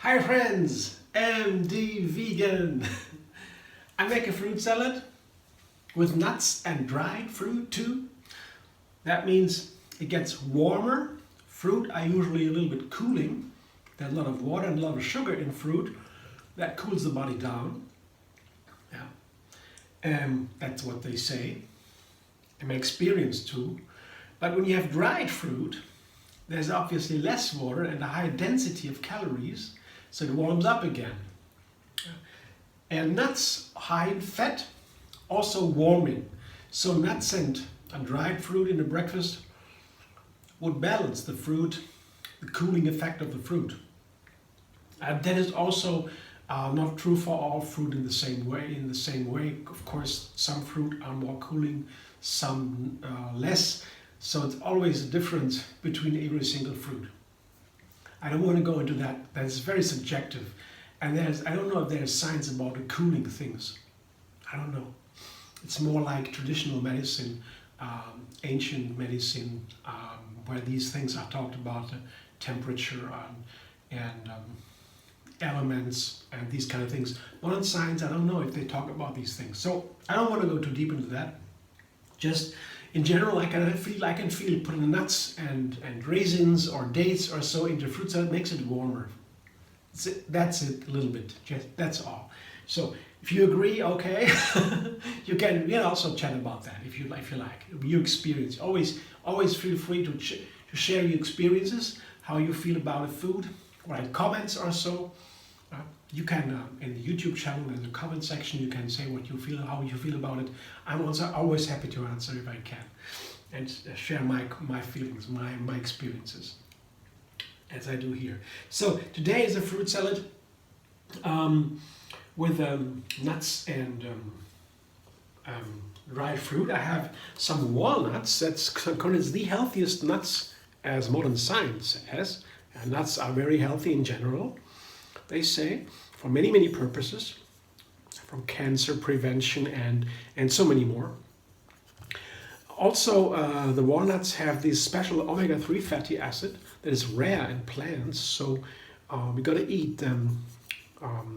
Hi friends, MD Vegan. I make a fruit salad with nuts and dried fruit too. That means it gets warmer. Fruit are usually a little bit cooling. There's a lot of water and a lot of sugar in fruit. That cools the body down. Yeah. That's what they say. And my experience too. But when you have dried fruit, there's obviously less water and a higher density of calories, so it warms up again. And nuts, high in fat, also warming. So nuts and dried fruit in a breakfast would balance the fruit, the cooling effect of the fruit. And that is also not true for all fruit in the same way. Of course, some fruit are more cooling, some less. So it's always a difference between every single fruit. I don't want to go into that. That's very subjective. And I don't know if there's science about the cooling things. I don't know. It's more like traditional medicine, ancient medicine, where these things are talked about, temperature and elements and these kind of things. Modern science, I don't know if they talk about these things. So I don't want to go too deep into that. Just in general, I can feel putting nuts and raisins or dates or so into fruit salad makes it warmer. That's it a little bit. That's all. So if you agree, okay, you can also chat about that if you like. Your experience. Always feel free to share your experiences, how you feel about a food, write comments or so. You can in the YouTube channel in the comment section you can say what you feel, how you feel about it. I'm also always happy to answer if I can, and share my feelings, my experiences, as I do here. So today is a fruit salad with nuts and dried fruit. I have some walnuts. That's considered the healthiest nuts as modern science has. And nuts are very healthy in general, they say, for many purposes, from cancer prevention and so many more. Also, the walnuts have this special omega-3 fatty acid that is rare in plants, so we got to eat them.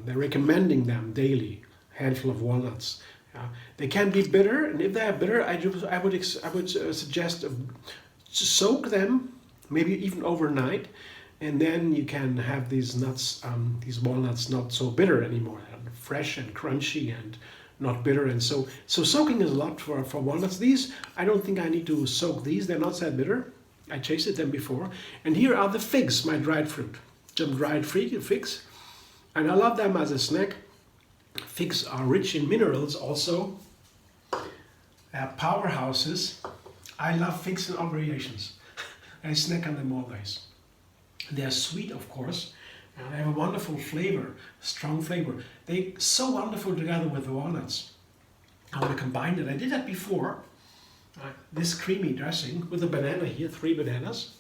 They're recommending them daily, a handful of walnuts. They can be bitter, and if they are bitter, I would suggest to soak them, maybe even overnight. And then you can have these nuts, these walnuts, not so bitter anymore, fresh and crunchy and not bitter. And so soaking is a lot for walnuts. These, I don't think I need to soak these. They're not that bitter. I tasted them before. And here are the figs, my dried fruit. Some dried figs. And I love them as a snack. Figs are rich in minerals also. Powerhouses. I love figs in all variations. I snack on them always. They're sweet, of course, and they have a wonderful flavor, strong flavor. They're so wonderful together with the walnuts. I want to combine it. I did that before. This creamy dressing with a banana here, 3 bananas,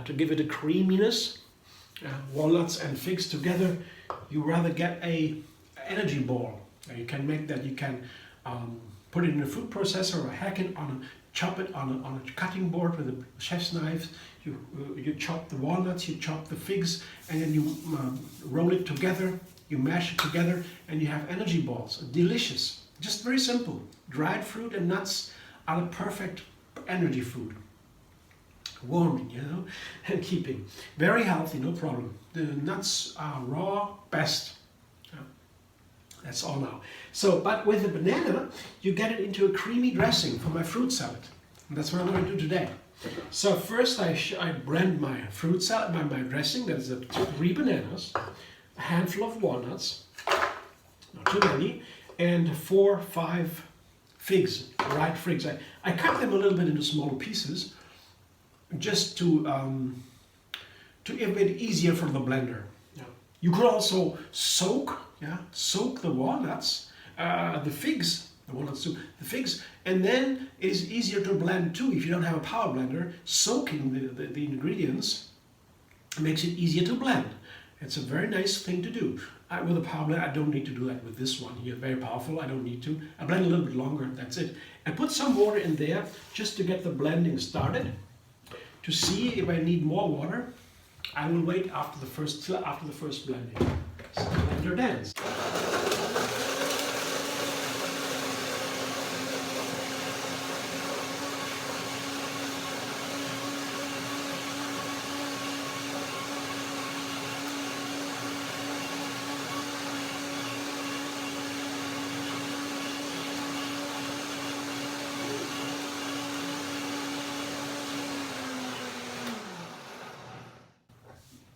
to give it a creaminess. Walnuts and figs together, you rather get a energy ball. You can make that. You can put it in a food processor or hack it chop it on a cutting board with a chef's knife. You chop the walnuts, you chop the figs, and then you roll it together, you mash it together, and you have energy balls. Delicious. Just very simple. Dried fruit and nuts are the perfect energy food. Warming, and keeping. Very healthy, no problem. The nuts are raw, best. That's all now. So, but with the banana, you get it into a creamy dressing for my fruit salad. And that's what I'm going to do today. So first I blend my fruit salad, my dressing. That's 3 bananas, a handful of walnuts, not too many, and 4 or 5 figs, dried figs. I cut them a little bit into smaller pieces, just to make it easier for the blender. You could also soak the walnuts, the figs, the walnuts too, the figs, and then it is easier to blend too. If you don't have a power blender, soaking the ingredients makes it easier to blend. It's a very nice thing to do. With a power blender, I don't need to do that with this one here, very powerful, I don't need to. I blend a little bit longer, that's it. I put some water in there just to get the blending started, to see if I need more water. I will wait till after the first blending. So blender dance.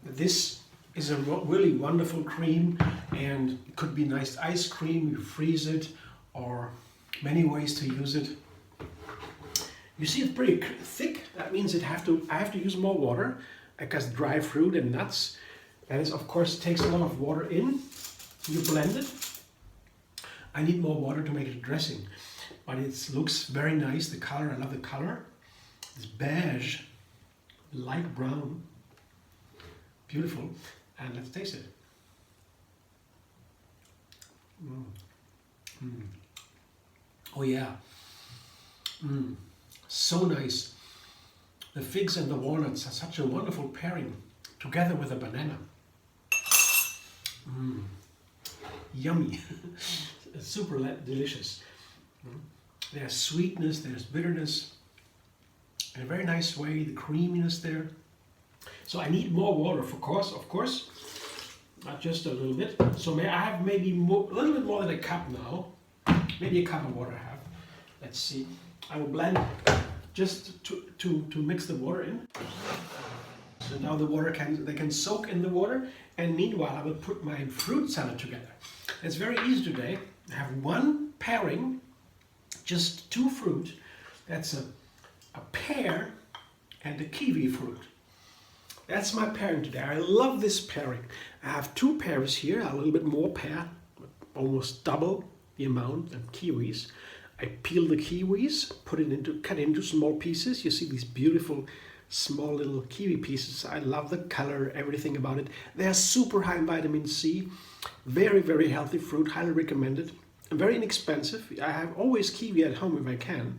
This is a really wonderful cream, and it could be nice ice cream. You freeze it, or many ways to use it. You see it's pretty thick. That means I have to use more water, because dry fruit and nuts, that is, of course, takes a lot of water in. You blend it. I need more water to make it a dressing, but it looks very nice. The color, I love the color. It's beige, light brown. Beautiful, and let's taste it. Oh yeah, so nice. The figs and the walnuts are such a wonderful pairing, together with a banana. Yummy, super delicious. There's sweetness, there's bitterness, in a very nice way, the creaminess there. So I need more water, of course, not just a little bit. So I have maybe a little bit more than a cup now. Maybe a cup of water I have. Let's see. I will blend just to mix the water in. So now the water can soak in the water, and meanwhile I will put my fruit salad together. It's very easy today. I have one pairing, just two fruit. That's a pear and a kiwi fruit. That's my pairing today. I love this pairing. I have two pears here, a little bit more pear, almost double the amount of kiwis. I peel the kiwis, cut into small pieces. You see these beautiful small little kiwi pieces. I love the color, everything about it. They are super high in vitamin C. Very, very healthy fruit, highly recommended. And very inexpensive. I have always kiwi at home if I can,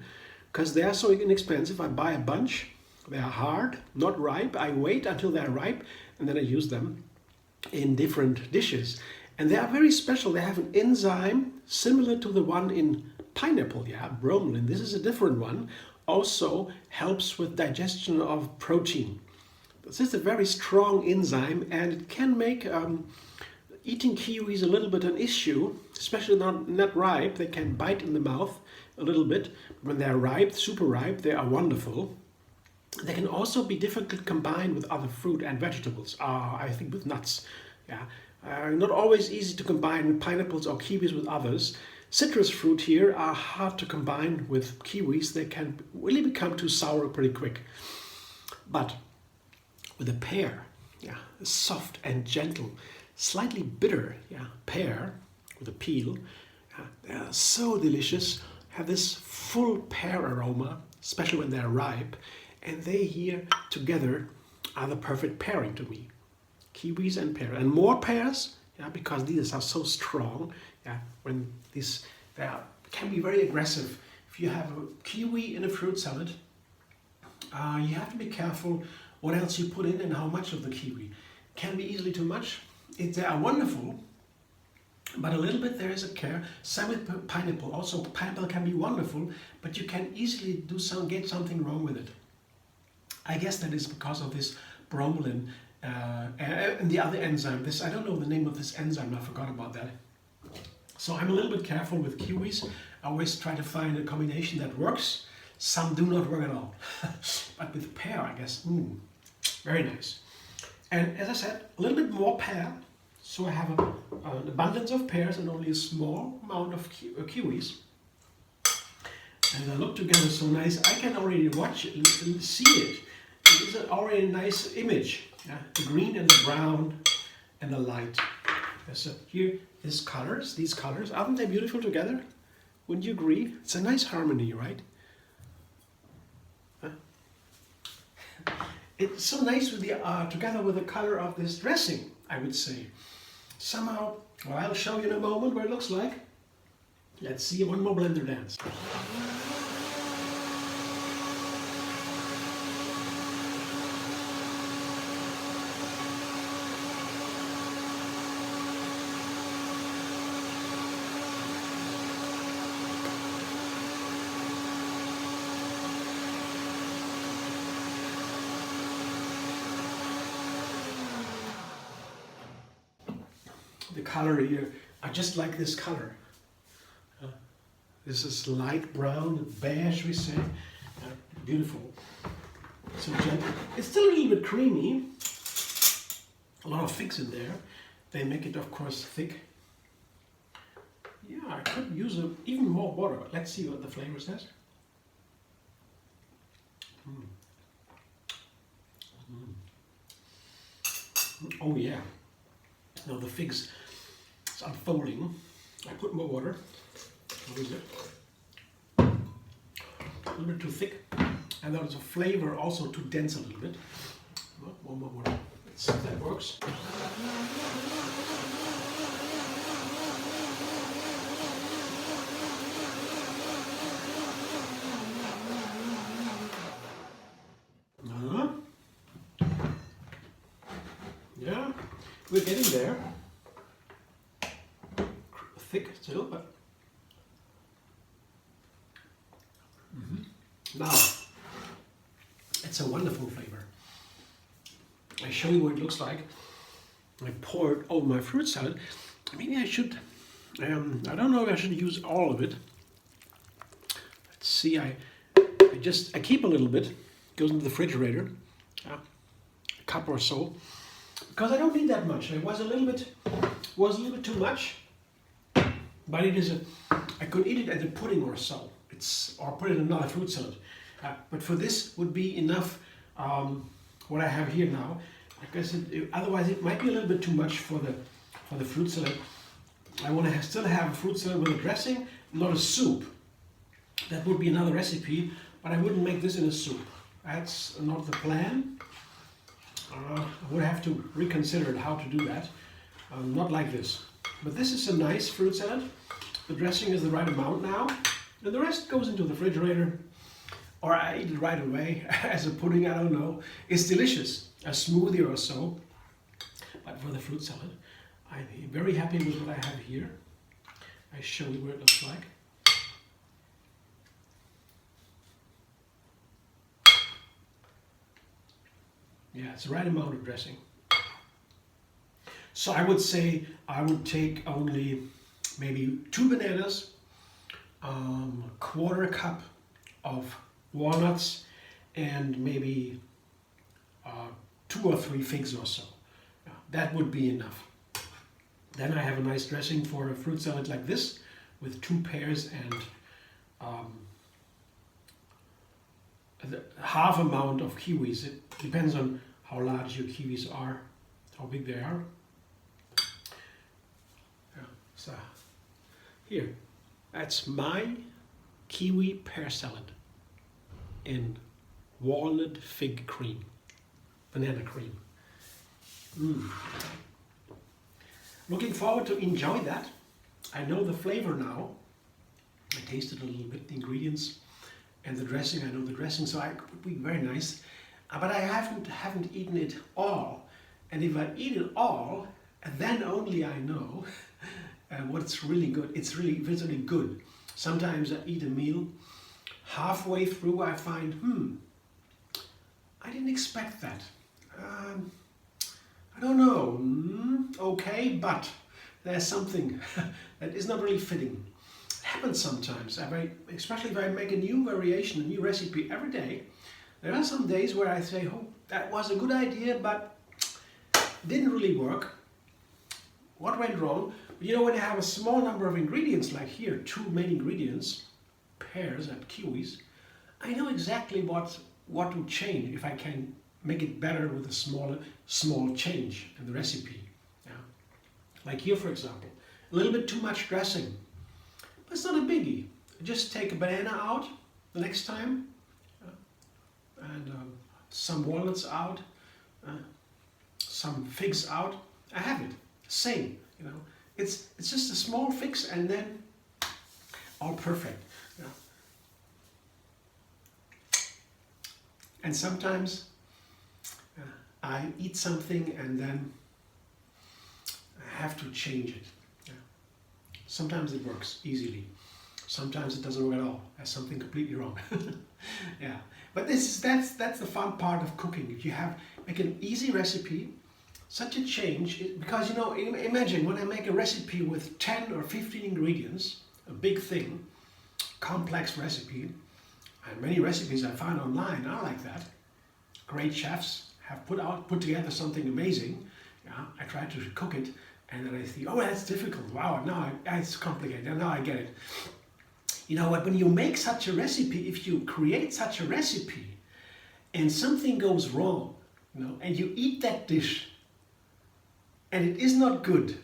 because they are so inexpensive. I buy a bunch. They are hard, not ripe. I wait until they're ripe, and then I use them in different dishes. And they are very special. They have an enzyme similar to the one in pineapple, bromelain. This is a different one. Also helps with digestion of protein. This is a very strong enzyme, and it can make eating kiwis a little bit an issue, especially not ripe. They can bite in the mouth a little bit. When they're ripe, super ripe, they are wonderful. They can also be difficult combined with other fruit and vegetables. I think with nuts. Not always easy to combine pineapples or kiwis with others. Citrus fruit here are hard to combine with kiwis. They can really become too sour pretty quick. But with a pear, soft and gentle, slightly bitter, pear with a peel, they are so delicious. Have this full pear aroma, especially when they're ripe. And they here together are the perfect pairing to me. Kiwis and pear. And more pears, because these are so strong. When they can be very aggressive. If you have a kiwi in a fruit salad, you have to be careful what else you put in and how much of the kiwi. Can be easily too much. They are wonderful, but a little bit there is a care. Same with pineapple. Also, pineapple can be wonderful, but you can easily get something wrong with it. I guess that is because of this bromelain and the other enzyme. I don't know the name of this enzyme, I forgot about that. So I'm a little bit careful with kiwis. I always try to find a combination that works. Some do not work at all. But with pear, I guess, very nice. And as I said, a little bit more pear. So I have an abundance of pears and only a small amount of kiwis. And they look together so nice. I can already watch it and see it. It is already a nice image. The green and the brown and the light. So here, these colors, aren't they beautiful together? Wouldn't you agree? It's a nice harmony, right? It's so nice with together with the color of this dressing, I would say. Somehow, well, I'll show you in a moment what it looks like. Let's see one more blender dance. the color here, I just like this color. This is light brown, beige we say. Beautiful. So gentle. It's still a little bit creamy. A lot of figs in there. They make it, of course, thick. Yeah, I could use even more water. Let's see what the flavor says. Oh yeah. Now the figs is unfolding. I put more water. What is it? A little bit too thick. And there's a flavor also too dense a little bit. One more water. Let's see if that works. Yeah, we're getting there. Thick still, but now it's a wonderful flavor. I show you what it looks like. I poured over my fruit salad. Maybe I should. I don't know if I should use all of it. Let's see. I keep a little bit. Goes into the refrigerator. A cup or so. Because I don't need that much. It was a little bit too much. But it is I could eat it as a pudding or so. Or put it in another fruit salad. But for this would be enough. What I have here now. Like I said, otherwise it might be a little bit too much for the fruit salad. I want to still have a fruit salad with a dressing, not a soup. That would be another recipe, but I wouldn't make this in a soup. That's not the plan. I would have to reconsider how to do that. Not like this. But this is a nice fruit salad. The dressing is the right amount now. And the rest goes into the refrigerator. Or I eat it right away as a pudding, I don't know. It's delicious. A smoothie or so. But for the fruit salad, I'm very happy with what I have here. I show you what it looks like. Yeah, it's the right amount of dressing. So I would say I would take only maybe 2 bananas, a quarter cup of walnuts, and maybe 2 or 3 figs or so. That would be enough. Then I have a nice dressing for a fruit salad like this with 2 pears and the half amount of kiwis. It depends on how large your kiwis are, how big they are. So here, that's my kiwi pear salad in walnut fig cream, banana cream. Looking forward to enjoy that. I know the flavor now. I tasted a little bit the ingredients and the dressing. I know the dressing, so it would be very nice. But I haven't eaten it all. And if I eat it all, then only I know what's really good. It's really good. Sometimes I eat a meal. Halfway through I find, I didn't expect that. I don't know, okay, but there's something that is not really fitting. It happens sometimes, especially if I make a new variation, a new recipe every day. There are some days where I say, oh, that was a good idea, but didn't really work. What went wrong? But you know, when you have a small number of ingredients, like here, 2 main ingredients, pears and kiwis, I know exactly what to change if I can make it better with a small change in the recipe. Yeah. Like here, for example, a little bit too much dressing. But it's not a biggie. Just take a banana out the next time, and some walnuts out, some figs out. I have it. Same, you know. It's just a small fix and then all perfect. Yeah. And sometimes I eat something and then I have to change it. Yeah. Sometimes it works easily. Sometimes it doesn't work at all. There's something completely wrong. Yeah. But that's the fun part of cooking. You make an easy recipe Such a change, because you know, imagine when I make a recipe with 10 or 15 ingredients, a big thing, complex recipe, and many recipes I find online are like that. Great chefs have put together something amazing. Yeah, I try to cook it, and then I think, oh, that's difficult. Wow, now it's complicated. Now I get it. You know what? When you make such a recipe, if you create such a recipe, and something goes wrong, you know, and you eat that dish, and it is not good,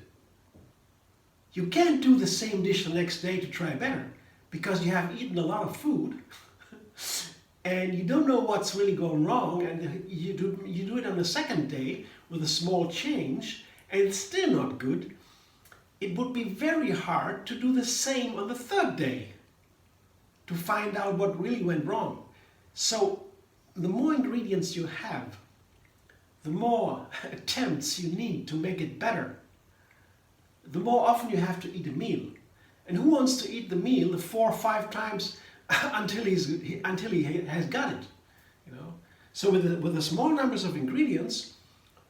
you can't do the same dish the next day to try better, because you have eaten a lot of food and you don't know what's really going wrong, and you do it on the second day with a small change and it's still not good. It would be very hard to do the same on the third day to find out what really went wrong. So the more ingredients you have, the more attempts you need to make it better, the more often you have to eat a meal. And who wants to eat the meal the 4 or 5 times until he has got it? You know. So with the small numbers of ingredients,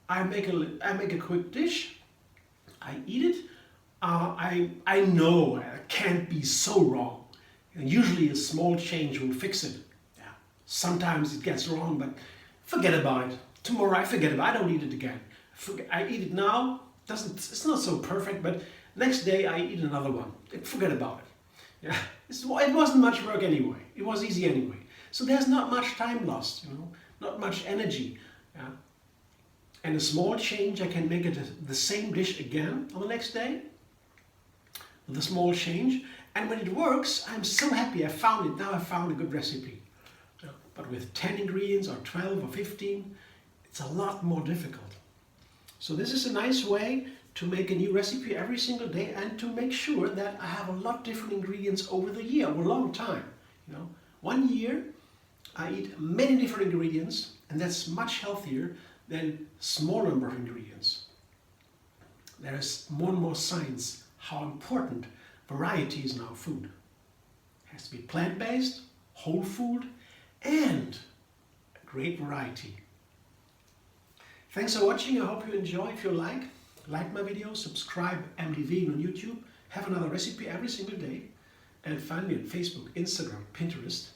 I make a quick dish. I eat it. I know I can't be so wrong. And usually a small change will fix it. Yeah. Sometimes it gets wrong, but forget about it. Tomorrow I forget about it. I don't eat it again. I eat it now. It's not so perfect, but next day I eat another one. Forget about it. Yeah. It wasn't much work anyway. It was easy anyway. So there's not much time lost, you know, not much energy. Yeah. And a small change, I can make it the same dish again on the next day with a small change. And when it works, I'm so happy I found it. Now I found a good recipe. Yeah. But with 10 ingredients or 12 or 15, it's a lot more difficult. So this is a nice way to make a new recipe every single day and to make sure that I have a lot different ingredients over the year, over a long time. You know, 1 year I eat many different ingredients, and that's much healthier than small number of ingredients. There is more and more science how important variety is in our food. It has to be plant-based, whole food, and a great variety. Thanks for watching. I hope you enjoy. If you like my video, subscribe MDV on YouTube. Have another recipe every single day. And find me on Facebook, Instagram, Pinterest.